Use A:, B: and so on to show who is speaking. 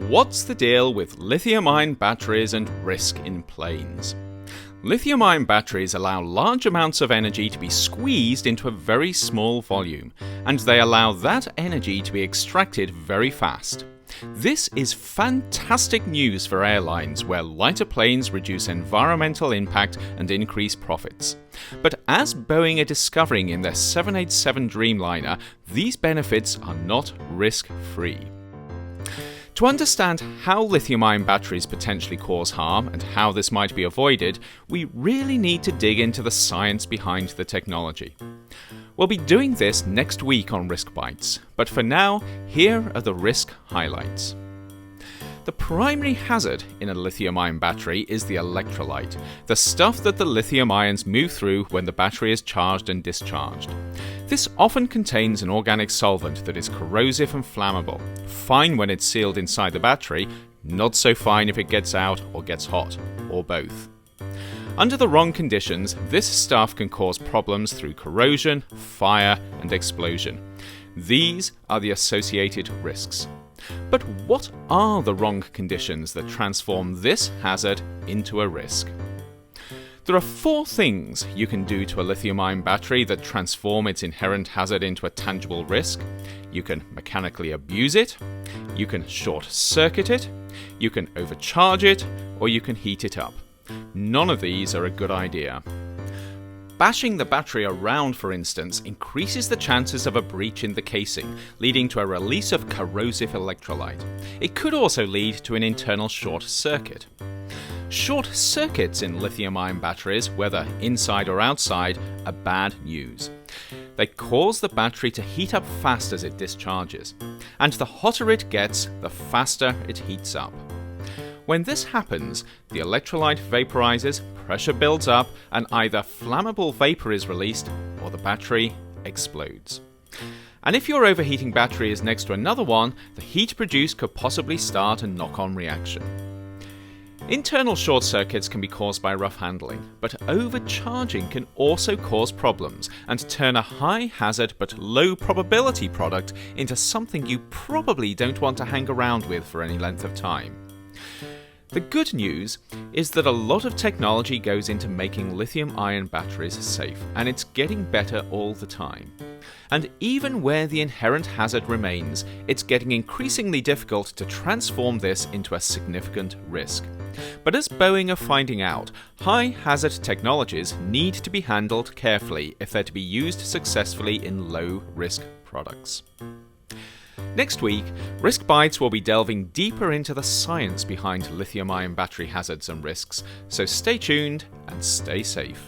A: What's the deal with lithium-ion batteries and risk in planes? Lithium-ion batteries allow large amounts of energy to be squeezed into a very small volume, and they allow that energy to be extracted very fast. This is fantastic news for airlines where lighter planes reduce environmental impact and increase profits. But as Boeing are discovering in their 787 Dreamliner, these benefits are not risk-free. To understand how lithium-ion batteries potentially cause harm and how this might be avoided, we really need to dig into the science behind the technology. We'll be doing this next week on Risk Bites, but for now, here are the risk highlights. The primary hazard in a lithium-ion battery is the electrolyte, the stuff that the lithium ions move through when the battery is charged and discharged. This often contains an organic solvent that is corrosive and flammable, fine when it's sealed inside the battery, not so fine if it gets out or gets hot, or both. Under the wrong conditions, this stuff can cause problems through corrosion, fire, and explosion. These are the associated risks. But what are the wrong conditions that transform this hazard into a risk? There are 4 things you can do to a lithium-ion battery that transform its inherent hazard into a tangible risk. You can mechanically abuse it, you can short-circuit it, you can overcharge it, or you can heat it up. None of these are a good idea. Bashing the battery around, for instance, increases the chances of a breach in the casing, leading to a release of corrosive electrolyte. It could also lead to an internal short circuit. Short circuits in lithium-ion batteries, whether inside or outside, are bad news. They cause the battery to heat up fast as it discharges, and the hotter it gets, the faster it heats up. When this happens, the electrolyte vaporizes, pressure builds up, and either flammable vapor is released or the battery explodes. And if your overheating battery is next to another one, the heat produced could possibly start a knock-on reaction. Internal short circuits can be caused by rough handling, but overcharging can also cause problems and turn a high hazard but low probability product into something you probably don't want to hang around with for any length of time. The good news is that a lot of technology goes into making lithium-ion batteries safe, and it's getting better all the time. And even where the inherent hazard remains, it's getting increasingly difficult to transform this into a significant risk. But as Boeing are finding out, high-hazard technologies need to be handled carefully if they're to be used successfully in low-risk products. Next week, Risk Bites will be delving deeper into the science behind lithium-ion battery hazards and risks, so stay tuned and stay safe.